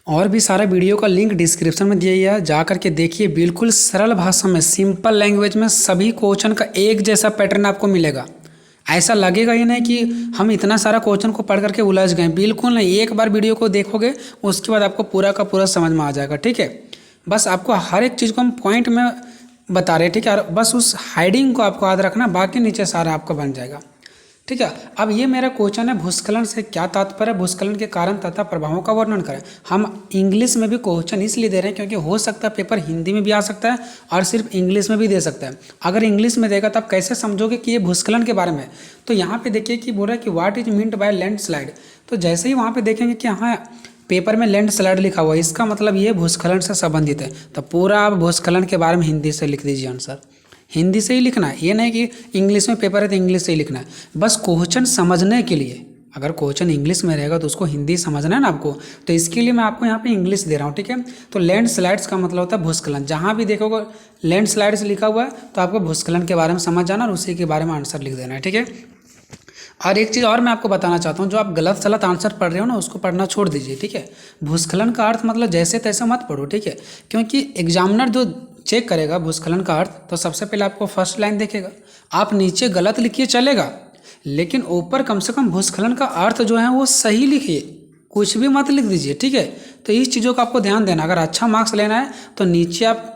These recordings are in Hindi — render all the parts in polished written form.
और भी सारा वीडियो का लिंक डिस्क्रिप्शन में दिया गया है, जा करके देखिए। बिल्कुल सरल भाषा में, सिंपल लैंग्वेज में सभी क्वेश्चन का एक जैसा पैटर्न आपको मिलेगा। ऐसा लगेगा ही नहीं कि हम इतना सारा क्वेश्चन को पढ़ करके उलझ गए, बिल्कुल नहीं। एक बार वीडियो को देखोगे उसके बाद आपको पूरा का पूरा समझ में आ जाएगा, ठीक है। बस आपको हर एक चीज़ को हम पॉइंट में बता रहे हैं, ठीक है। और बस उस हाइडिंग को आपको याद रखना, बाकी नीचे सारा आपका बन जाएगा, ठीक है। अब ये मेरा क्वेश्चन है, भूस्खलन से क्या तात्पर्य, भूस्खलन के कारण तथा प्रभावों का वर्णन करें। हम इंग्लिश में भी क्वेश्चन इसलिए दे रहे हैं क्योंकि हो सकता है पेपर हिंदी में भी आ सकता है और सिर्फ इंग्लिश में भी दे सकता है। अगर इंग्लिश में देगा तो आप कैसे समझोगे कि ये भूस्खलन के बारे में। तो यहाँ पे देखिए कि बोल रहा है कि what is meant by landslide. तो जैसे ही वहाँ पे देखेंगे कि हाँ पेपर में लैंडस्लाइड लिखा हुआ है, इसका मतलब ये भूस्खलन से संबंधित है। तो पूरा आप भूस्खलन के बारे में हिंदी से लिख दीजिए आंसर। हिंदी से ही लिखना है, ये नहीं कि इंग्लिश में पेपर है तो इंग्लिश से ही लिखना है। बस क्वेश्चन समझने के लिए, अगर क्वेश्चन इंग्लिश में रहेगा तो उसको हिंदी समझना है ना आपको, तो इसके लिए मैं आपको यहाँ पे इंग्लिश दे रहा हूँ, ठीक है। तो लैंडस्लाइड्स का मतलब होता है भूस्खलन। जहाँ भी देखोगे लैंडस्लाइड्स लिखा हुआ है तो आपको भूस्खलन के बारे में समझ जाना और उसी के बारे में आंसर लिख देना है, ठीक है। और एक चीज़ और मैं आपको बताना चाहता हूँ, जो आप गलत सलत आंसर पढ़ रहे हो ना उसको पढ़ना छोड़ दीजिए, ठीक है। भूस्खलन का अर्थ मतलब जैसे तैसे मत पढ़ो, ठीक है। क्योंकि एग्जामिनर जो चेक करेगा भूस्खलन का अर्थ, तो सबसे पहले आपको फर्स्ट लाइन देखेगा। आप नीचे गलत लिखिए चलेगा, लेकिन ऊपर कम से कम भूस्खलन का अर्थ जो है वो सही लिखिए, कुछ भी मत लिख दीजिए, ठीक है। तो इस चीज़ों का आपको ध्यान देना। अगर अच्छा मार्क्स लेना है तो नीचे आप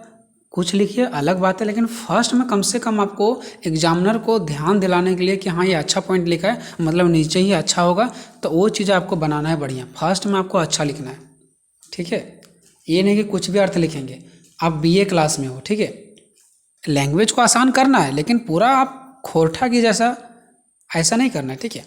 कुछ लिखिए, अलग बात है, लेकिन फर्स्ट में कम से कम आपको एग्जामिनर को ध्यान दिलाने के लिए कि हाँ ये अच्छा पॉइंट लिखा है, मतलब नीचे ही अच्छा होगा, तो वो चीज़ आपको बनाना है बढ़िया। फर्स्ट में आपको अच्छा लिखना है, ठीक है। ये नहीं कि कुछ भी अर्थ लिखेंगे। आप बीए क्लास में हो, ठीक है। लैंग्वेज को आसान करना है, लेकिन पूरा आप खोरठा की जैसा ऐसा नहीं करना है, ठीक है।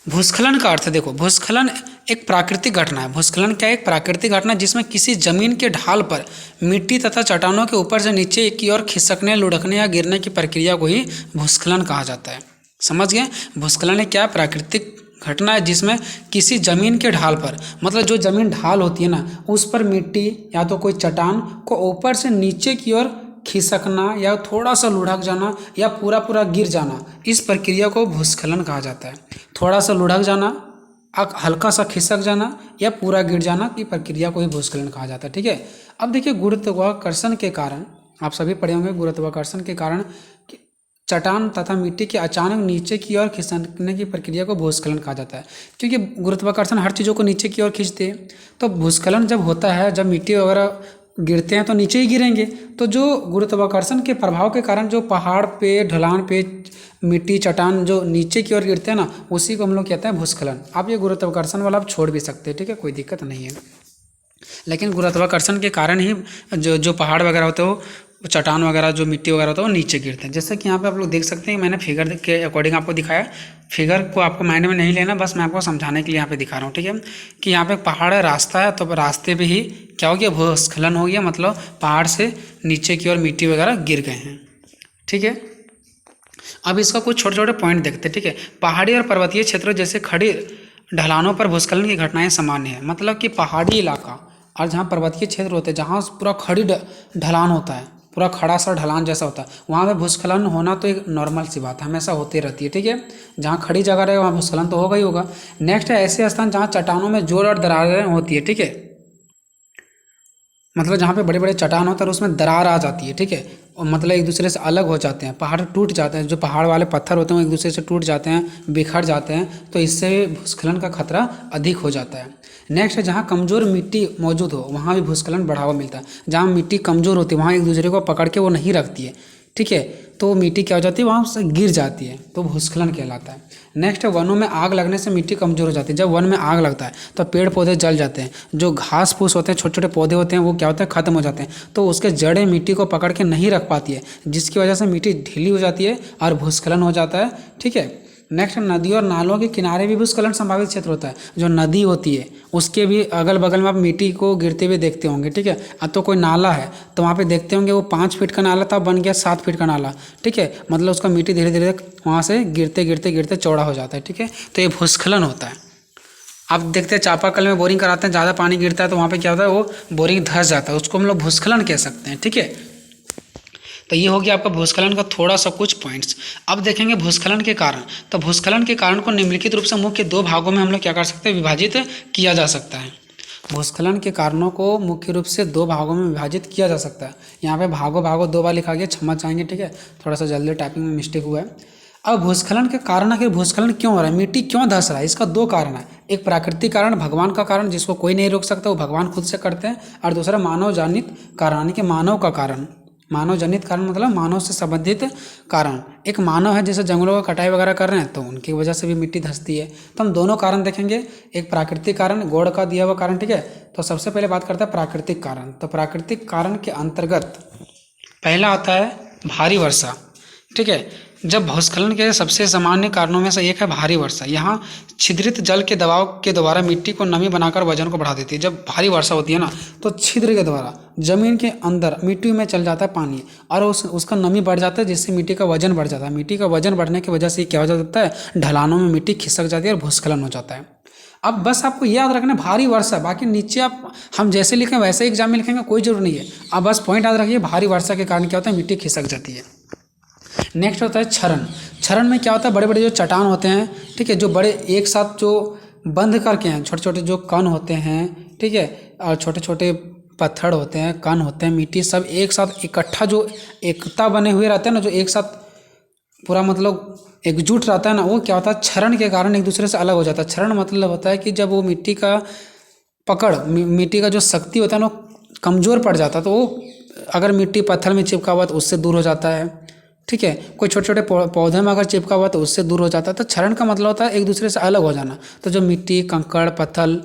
भूस्खलन का अर्थ देखो, भूस्खलन एक प्राकृतिक घटना है। भूस्खलन क्या है? एक प्राकृतिक घटना जिसमें किसी जमीन के ढाल पर मिट्टी तथा चट्टानों के ऊपर से नीचे की ओर खिसकने, लुढ़कने या गिरने की प्रक्रिया को ही भूस्खलन कहा जाता है। समझ गए? भूस्खलन एक क्या प्राकृतिक घटना है जिसमें किसी जमीन के ढाल पर, मतलब जो जमीन ढाल होती है ना, उस पर मिट्टी या तो कोई चट्टान को ऊपर से नीचे की ओर खिसकना या थोड़ा सा लुढ़क जाना या पूरा पूरा गिर जाना, इस प्रक्रिया को भूस्खलन कहा जाता है। थोड़ा सा लुढ़क जाना, हल्का सा खिसक जाना या पूरा गिर जाना की प्रक्रिया को ही भूस्खलन कहा जाता है, ठीक है। अब देखिए, गुरुत्वाकर्षण के कारण, आप सभी पढ़े होंगे, गुरुत्वाकर्षण के कारण चट्टान तथा मिट्टी के अचानक नीचे की ओर खिसकने की प्रक्रिया को भूस्खलन कहा जाता है। क्योंकि गुरुत्वाकर्षण हर चीज़ों को नीचे की ओर खींचते हैं, तो भूस्खलन जब होता है, जब मिट्टी वगैरह गिरते हैं तो नीचे ही गिरेंगे। तो जो गुरुत्वाकर्षण के प्रभाव के कारण जो पहाड़ पे, ढलान पे मिट्टी, चट्टान जो नीचे की ओर गिरते हैं ना, उसी को हम लोग कहते हैं भूस्खलन। आप ये गुरुत्वाकर्षण वाला आप छोड़ भी सकते हैं, ठीक है, कोई दिक्कत नहीं है। लेकिन गुरुत्वाकर्षण के कारण ही जो पहाड़ वगैरह होते हो, चट्टान वगैरह, जो मिट्टी वगैरह होता है वो नीचे गिरते हैं। जैसे कि यहाँ पे आप लोग देख सकते हैं, मैंने फिगर के अकॉर्डिंग आपको दिखाया। फिगर को आपको माइंड में नहीं लेना, बस मैं आपको समझाने के लिए यहाँ पे दिखा रहा हूँ, ठीक है। कि यहाँ पे पहाड़ है, रास्ता है, तो रास्ते पे ही क्या हो गया, भूस्खलन हो गया, मतलब पहाड़ से नीचे की ओर मिट्टी वगैरह गिर गए हैं, ठीक है। अब इसका कुछ छोटे छोटे पॉइंट देखते हैं, ठीक है। पहाड़ी और पर्वतीय क्षेत्रों जैसे खड़ी ढलानों पर भूस्खलन की घटनाएं सामान्य है। मतलब कि पहाड़ी इलाका और जहाँ पर्वतीय क्षेत्र होते हैं, जहाँ पूरा खड़ी ढलान होता है, पूरा खड़ा सा ढलान जैसा होता है, वहाँ पे भूस्खलन होना तो एक नॉर्मल सी बात है, हमेशा होती रहती है, ठीक है। जहाँ खड़ी जगह रहेगा वहाँ भूस्खलन तो होगा ही होगा। नेक्स्ट है ऐसे स्थान जहाँ चट्टानों में जोर और दरारें होती है, ठीक है। मतलब जहाँ पे बड़े बड़े चट्टान होता है और उसमें दरार आ जाती है, ठीक है, और मतलब एक दूसरे से अलग हो जाते हैं, पहाड़ टूट जाते हैं, जो पहाड़ वाले पत्थर होते हैं वो एक दूसरे से टूट जाते हैं, बिखर जाते हैं, तो इससे भूस्खलन का खतरा अधिक हो जाता है। नेक्स्ट है जहाँ कमज़ोर मिट्टी मौजूद हो वहाँ भी भूस्खलन बढ़ावा मिलता है। जहाँ मिट्टी कमज़ोर होती है वहाँ एक दूसरे को पकड़ के वो नहीं रखती है, ठीक है, तो मिट्टी क्या हो जाती है, वहाँ से गिर जाती है, तो भूस्खलन कहलाता है। नेक्स्ट है वनों में आग लगने से मिट्टी कमज़ोर हो जाती है। जब वन में आग लगता है तो पेड़ पौधे जल जाते हैं, जो घास फूस होते हैं, छोटे छोटे पौधे होते हैं, वो क्या होता है, ख़त्म हो जाते हैं, तो उसके जड़ें मिट्टी को पकड़ के नहीं रख पाती है, जिसकी वजह से मिट्टी ढीली हो जाती है और भूस्खलन हो जाता है, ठीक है। नेक्स्ट नदी और नालों के किनारे भी भूस्खलन संभावित क्षेत्र होता है। जो नदी होती है उसके भी अगल बगल में आप मिट्टी को गिरते हुए देखते होंगे, ठीक है। अब तो कोई नाला है तो वहाँ पे देखते होंगे वो 5 फीट का नाला था, बन गया 7 फीट का नाला, ठीक है, मतलब उसका मिट्टी धीरे धीरे वहाँ से गिरते गिरते गिरते चौड़ा हो जाता है, ठीक है, तो ये भूस्खलन होता है। आप देखते हैं चापाकल में बोरिंग कराते हैं, ज़्यादा पानी गिरता है तो वहाँ पे क्या होता है, वो बोरिंग धंस जाता है, उसको हम लोग भूस्खलन कह सकते हैं, ठीक है। तो ये हो गया आपका भूस्खलन का थोड़ा सा कुछ पॉइंट्स। अब देखेंगे भूस्खलन के कारण। तो भूस्खलन के कारण को निम्नलिखित रूप से मुख्य 2 भागों में हम लोग क्या कर सकते हैं, विभाजित किया जा सकता है। भूस्खलन के कारणों को मुख्य रूप से दो भागों में विभाजित किया जा सकता है। यहाँ पे भागों भागों दो बार लिखा गया, क्षमा चाहेंगे, ठीक है, थोड़ा सा जल्दी टाइपिंग में मिस्टेक हुआ है। अब भूस्खलन के कारण, आखिर भूस्खलन क्यों हो रहा है, मिट्टी क्यों धंस रहा है, इसका दो कारण है। एक प्राकृतिक कारण, भगवान का कारण जिसको कोई नहीं रोक सकता, वो भगवान खुद से करते हैं। और दूसरा मानव जनित कारण, यानी कि मानव का कारण। मानव जनित कारण मतलब मानव से संबंधित कारण। एक मानव है, जैसे जंगलों का कटाई वगैरह कर रहे हैं तो उनकी वजह से भी मिट्टी धंसती है। तो हम दोनों कारण देखेंगे, एक प्राकृतिक कारण, गॉड का दिया हुआ कारण, ठीक है। तो सबसे पहले बात करते हैं प्राकृतिक कारण। तो प्राकृतिक कारण के अंतर्गत पहला आता है भारी वर्षा, ठीक है। जब भूस्खलन के सबसे सामान्य कारणों में से एक है भारी वर्षा। यहाँ छिद्रित जल के दबाव के द्वारा मिट्टी को नमी बनाकर वजन को बढ़ा देती है। जब भारी वर्षा होती है ना, तो छिद्र के द्वारा जमीन के अंदर मिट्टी में चल जाता है पानी, और उसका नमी बढ़ जाता है, जिससे मिट्टी का वजन बढ़ जाता है। मिट्टी का वजन बढ़ने की वजह से क्या हो जाता है, ढलानों में मिट्टी खिसक जाती है और भूस्खलन हो जाता है। अब बस आपको याद रखना भारी वर्षा, बाकी नीचे आप हम जैसे लिखें वैसे एग्जाम में लिखेंगे, कोई जरूर नहीं है। अब बस पॉइंट याद रखिए, भारी वर्षा के कारण क्या होता है, मिट्टी खिसक जाती है। नेक्स्ट होता है क्षरण। क्षरण में क्या होता है, बड़े बड़े जो चट्टान होते हैं, ठीक है, जो बड़े एक साथ जो बंध करके हैं, छोटे छोटे जो कण होते हैं, ठीक है, और छोटे छोटे पत्थर होते हैं, कण होते हैं, मिट्टी सब एक साथ इकट्ठा जो एकता बने हुए रहते हैं ना, जो एक साथ पूरा मतलब एकजुट रहता है ना, वो क्या होता है, क्षरण के कारण एक दूसरे से अलग हो जाता है। क्षरण मतलब होता है कि जब वो मिट्टी का पकड़, मिट्टी का जो शक्ति होता है ना, कमज़ोर पड़ जाता है। तो वो अगर मिट्टी पत्थर में चिपका हुआ तो उससे दूर हो जाता है, ठीक है। कोई छोटे छोटे पौधे में अगर चिपका हुआ तो उससे दूर हो जाता है। तो क्षरण का मतलब होता है एक दूसरे से अलग हो जाना। तो जो मिट्टी, कंकड़, पत्थर,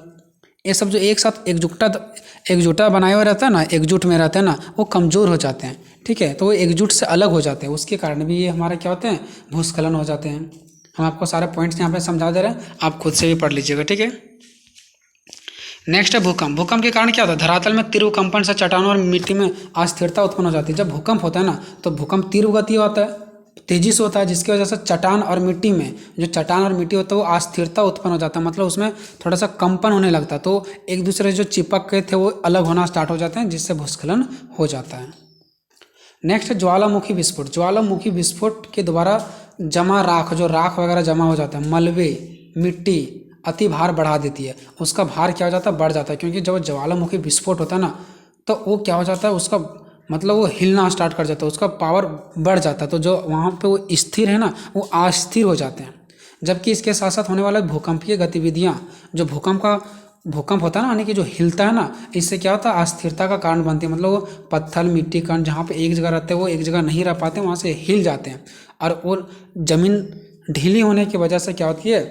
ये सब जो एक साथ एकजुटा बनाए हुए रहता है ना, एकजुट में रहते हैं ना, वो कमज़ोर हो जाते हैं, ठीक है। तो वो एकजुट से अलग हो जाते हैं, उसके कारण भी ये हमारे क्या होते हैं, भूस्खलन हो जाते हैं। हम आपको सारे पॉइंट्स यहाँ पे समझा दे रहे हैं, आप खुद से भी पढ़ लीजिएगा, ठीक है। नेक्स्ट है भूकंप। भूकंप के कारण क्या होता है, धरातल में तीव्र कंपन से चट्टानों और मिट्टी में अस्थिरता उत्पन्न हो जाती है। जब भूकंप होता है ना, तो भूकंप तीव्र गति होता है, तेजी से होता है, जिसकी वजह से चट्टान और मिट्टी में, जो चट्टान और मिट्टी होता है वो अस्थिरता उत्पन्न हो जाता है, मतलब उसमें थोड़ा सा कंपन होने लगता है। तो एक दूसरे जो चिपक के थे वो अलग होना स्टार्ट हो जाते हैं, जिससे भूस्खलन हो जाता है। नेक्स्ट है ज्वालामुखी विस्फोट। ज्वालामुखी विस्फोट के द्वारा जमा राख, जो राख वगैरह जमा हो जाता है, मलबे, मिट्टी अति भार बढ़ा देती है। उसका भार क्या हो जाता है, बढ़ जाता है, क्योंकि जब ज्वालामुखी विस्फोट होता है ना, तो वो क्या हो जाता है, उसका मतलब वो हिलना स्टार्ट कर जाता है, उसका पावर बढ़ जाता है। तो जो वहाँ पे वो स्थिर है ना, वो अस्थिर हो जाते हैं। जबकि इसके साथ साथ होने वाला भूकंपीय गतिविधियाँ, जो भूकंप होता है ना, यानी कि जो हिलता है ना, इससे क्या होता है, अस्थिरता का कारण बनती है। मतलब वो पत्थर, मिट्टी, कण जहाँ पे एक जगह रहते हैं वो एक जगह नहीं रह पाते, वहाँ से हिल जाते हैं, और जमीन ढीली होने की वजह से क्या होती है,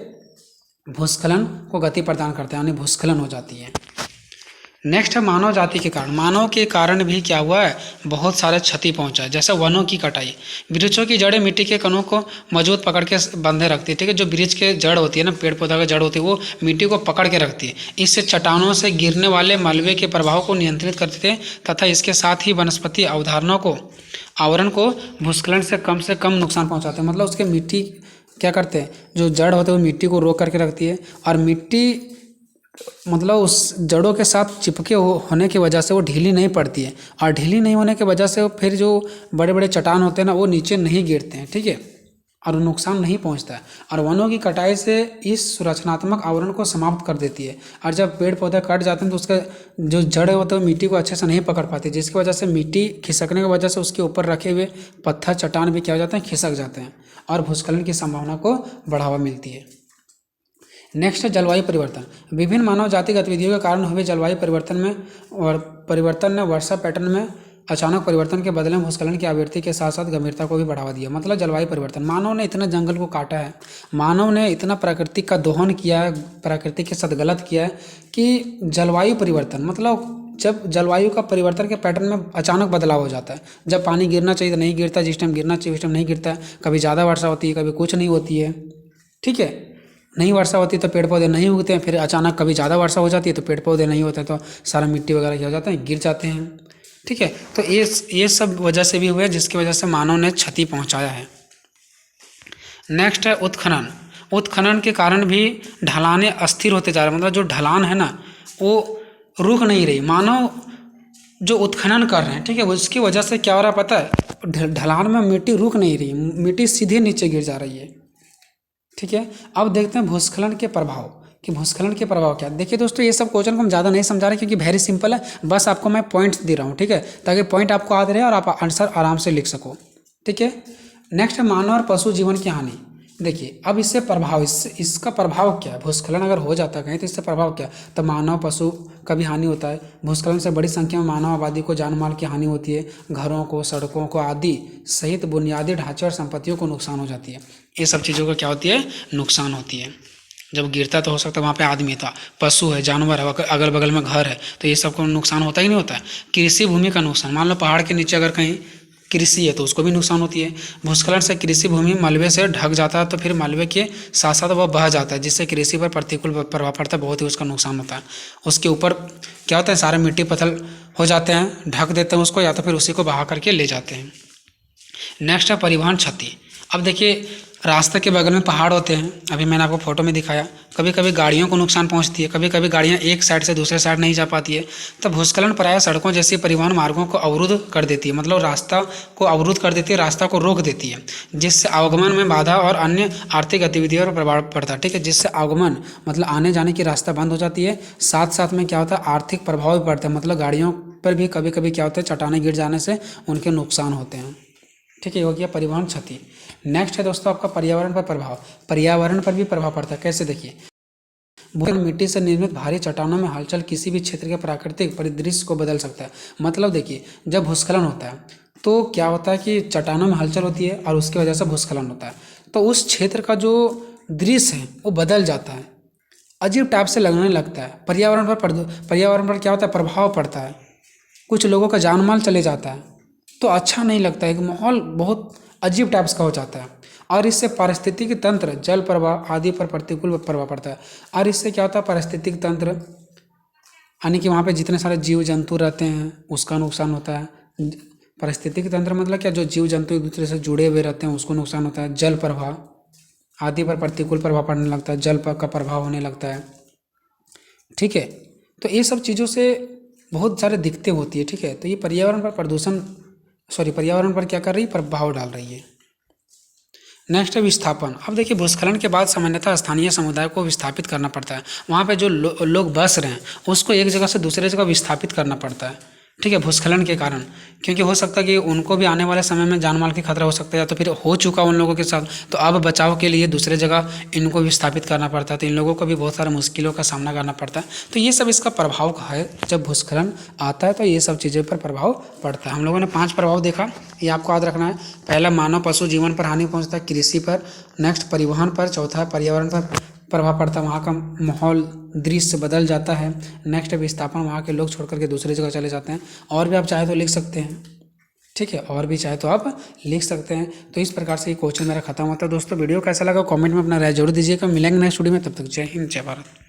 भूस्खलन को गति प्रदान करते हैं, यानी भूस्खलन हो जाती है। नेक्स्ट है मानव जाति के कारण। मानव के कारण भी क्या हुआ है, बहुत सारे क्षति पहुंचा है। जैसे वनों की कटाई, वृक्षों की जड़ें मिट्टी के कणों को मजबूत पकड़ के बंधे रखती है, ठीक है। जो वृक्ष के जड़ होती है ना, पेड़ पौधा की जड़ होती है, वो मिट्टी को पकड़ के रखती है। इससे चट्टानों से गिरने वाले मलबे के प्रभाव को नियंत्रित करते थे, तथा इसके साथ ही वनस्पति अवधारणा को, आवरण को भूस्खलन से कम नुकसान पहुँचाते हैं। मतलब उसके मिट्टी क्या करते हैं, जो जड़ होते हैं वो मिट्टी को रोक करके रखती है, और मिट्टी मतलब उस जड़ों के साथ चिपके होने की वजह से वो ढीली नहीं पड़ती है, और ढीली नहीं होने की वजह से फिर जो बड़े बड़े चट्टान होते हैं ना, वो नीचे नहीं गिरते हैं, ठीक है, और नुकसान नहीं पहुंचता है। और वनों की कटाई से इस सुरक्षात्मक आवरण को समाप्त कर देती है। और जब पेड़ पौधे कट जाते हैं तो उसका जो जड़ होते हैं वो मिट्टी को अच्छे से नहीं पकड़ पाती, जिसकी वजह से मिट्टी खिसकने की वजह से उसके ऊपर रखे हुए पत्थर, चट्टान भी क्या हो जाते हैं, खिसक जाते हैं, और भूस्खलन की संभावना को बढ़ावा मिलती है। नेक्स्ट है जलवायु परिवर्तन। विभिन्न मानव जाति गतिविधियों के कारण हुए जलवायु परिवर्तन ने वर्षा पैटर्न में अचानक परिवर्तन के बदले में भूस्खलन की आवृत्ति के साथ साथ गंभीरता को भी बढ़ावा दिया। मतलब जलवायु परिवर्तन, मानव ने इतना जंगल को काटा है, मानव ने इतना प्रकृति का दोहन किया है, प्रकृति के साथ गलत किया है कि जलवायु परिवर्तन मतलब जब जलवायु का परिवर्तन के पैटर्न में अचानक बदलाव हो जाता है। जब पानी गिरना चाहिए तो नहीं गिरता, जिस टाइम गिरना चाहिए उस टाइम नहीं गिरता है, कभी ज़्यादा वर्षा होती है, कभी कुछ नहीं होती है, ठीक है। नहीं वर्षा होती तो पेड़ पौधे नहीं उगते हैं, फिर अचानक कभी ज़्यादा वर्षा हो जाती है तो पेड़ पौधे नहीं होते, तो सारा मिट्टी वगैरह क्या हो जाता है, गिर जाते हैं, ठीक है। तो ये सब वजह से भी हुआ है, जिसकी वजह से मानव ने क्षति पहुंचाया है। नेक्स्ट है उत्खनन। उत्खनन के कारण भी ढलानें अस्थिर होते जा रहे हैं, मतलब जो ढलान है ना वो रुक नहीं रही। मानव जो उत्खनन कर रहे हैं, ठीक है, उसकी वजह से क्या हो रहा है पता है, ढलान में मिट्टी रुक नहीं रही, मिट्टी सीधे नीचे गिर जा रही है, ठीक है। अब देखते हैं भूस्खलन के प्रभाव कि भूस्खलन के प्रभाव क्या। देखिए दोस्तों, ये सब क्वेश्चन को हम ज़्यादा नहीं समझा रहे क्योंकि वेरी सिंपल है, बस आपको मैं पॉइंट्स दे रहा हूँ, ठीक है, ताकि पॉइंट आपको याद रहे और आप आंसर आराम से लिख सको, ठीक है। नेक्स्ट है मानव और पशु जीवन की हानि। देखिए अब इससे प्रभाव, इसका प्रभाव क्या है, भूस्खलन अगर हो जाता है कहीं तो इससे प्रभाव क्या है, तो मानव पशु का भी हानि होता है। भूस्खलन से बड़ी संख्या में मानव आबादी को जान माल की हानि होती है, घरों को, सड़कों को आदि सहित बुनियादी ढांचे और संपत्तियों को नुकसान हो जाती है। ये सब चीज़ों का क्या होती है, नुकसान होती है। जब गिरता तो हो सकता है वहाँ पे आदमी था, पशु है, जानवर है, अगल बगल में घर है, तो ये सबको नुकसान होता ही नहीं होता है। कृषि भूमि का नुकसान, मान लो पहाड़ के नीचे अगर कहीं कृषि है तो उसको भी नुकसान होती है। भूस्खलन से कृषि भूमि मलबे से ढक जाता है, तो फिर मलबे के साथ साथ वह बह जाता है, जिससे कृषि पर प्रतिकूल प्रभाव पड़ता है, बहुत ही उसका नुकसान होता है। उसके ऊपर क्या होता है, सारे मिट्टी पत्थर हो जाते हैं, ढक देते हैं उसको, या तो फिर उसी को बहा करके ले जाते हैं। नेक्स्ट है परिवहन क्षति। अब देखिए रास्ते के बगल में पहाड़ होते हैं, अभी मैंने आपको फोटो में दिखाया, कभी कभी गाड़ियों को नुकसान पहुंचती है, कभी कभी गाड़ियां एक साइड से दूसरे साइड नहीं जा पाती है। तो भूस्खलन प्रायः सड़कों जैसी परिवहन मार्गों को अवरुद्ध कर देती है, मतलब रास्ता को अवरुद्ध कर देती है, रास्ता को रोक देती है, जिससे आवागमन में बाधा और अन्य आर्थिक गतिविधियों पर प्रभाव पड़ता है, ठीक है। जिससे आवागमन मतलब आने जाने की रास्ता बंद हो जाती है, साथ साथ में क्या होता है, आर्थिक प्रभाव भी पड़ता है, मतलब गाड़ियों पर भी कभी कभी क्या होता है, चट्टानें गिर जाने से उनके नुकसान होते हैं, ठीक है। ये हो गया परिवहन क्षति। नेक्स्ट है दोस्तों आपका पर्यावरण पर प्रभाव। पर्यावरण पर भी प्रभाव पड़ता है, कैसे देखिए, भूस्खलन मिट्टी से निर्मित भारी चट्टानों में हलचल किसी भी क्षेत्र के प्राकृतिक परिदृश्य को बदल सकता है। मतलब देखिए जब भूस्खलन होता है तो क्या होता है कि चट्टानों में हलचल होती है और उसकी वजह से भूस्खलन होता है, तो उस क्षेत्र का जो दृश्य है वो बदल जाता है, अजीब टाइप से लगने लगता है। पर्यावरण पर क्या होता है, प्रभाव पड़ता है, कुछ लोगों का जान माल चले जाता है, तो अच्छा नहीं लगता है, कि माहौल बहुत अजीब टाइप्स का हो जाता है। और इससे पारिस्थितिक तंत्र, जल प्रवाह आदि पर प्रतिकूल प्रभाव पड़ता है। और इससे क्या होता है, पारिस्थितिक तंत्र यानी कि वहाँ पे जितने सारे जीव जंतु रहते हैं उसका नुकसान होता है। पारिस्थितिक तंत्र मतलब क्या, जो जीव जंतु एक दूसरे से जुड़े हुए रहते हैं उसको नुकसान होता है। जल प्रवाह आदि पर प्रतिकूल प्रभाव पड़ने लगता है, जल का प्रभाव होने लगता है, ठीक है। तो ये सब चीज़ों से बहुत सारे दिक्कतें होती है, ठीक है। तो ये पर्यावरण पर क्या कर रही है, प्रभाव डाल रही है। नेक्स्ट है विस्थापन। अब देखिए भूस्खलन के बाद सामान्यतः स्थानीय समुदाय को विस्थापित करना पड़ता है, वहाँ पे जो लोग बस रहे हैं उसको एक जगह से दूसरे जगह विस्थापित करना पड़ता है, ठीक है, भूस्खलन के कारण। क्योंकि हो सकता है कि उनको भी आने वाले समय में जान माल की खतरा हो सकता है, या तो फिर हो चुका उन लोगों के साथ, तो अब बचाव के लिए दूसरे जगह इनको विस्थापित करना पड़ता है, तो इन लोगों को भी बहुत सारे मुश्किलों का सामना करना पड़ता है। तो ये सब इसका प्रभाव है, जब भूस्खलन आता है तो ये सब चीज़ों पर प्रभाव पड़ता है। हम लोगों ने 5 प्रभाव देखा, ये आपको याद रखना है। पहला मानव पशु जीवन पर हानि पहुँचता है, कृषि पर। नेक्स्ट परिवहन पर। चौथा है पर्यावरण पर प्रभाव पड़ता है, वहाँ का माहौल दृश्य बदल जाता है। नेक्स्ट विस्थापन, वहाँ के लोग छोड़ करके दूसरी जगह चले जाते हैं। और भी आप चाहे तो लिख सकते हैं, ठीक है, और भी चाहे तो आप लिख सकते हैं। तो इस प्रकार से ये क्वेश्चन मेरा खत्म होता है। दोस्तों वीडियो कैसा लगा कमेंट में अपना राय जरूर दीजिएगा। मिलेंगे नेक्स्ट वीडियो में, तब तक जय हिंद जय भारत।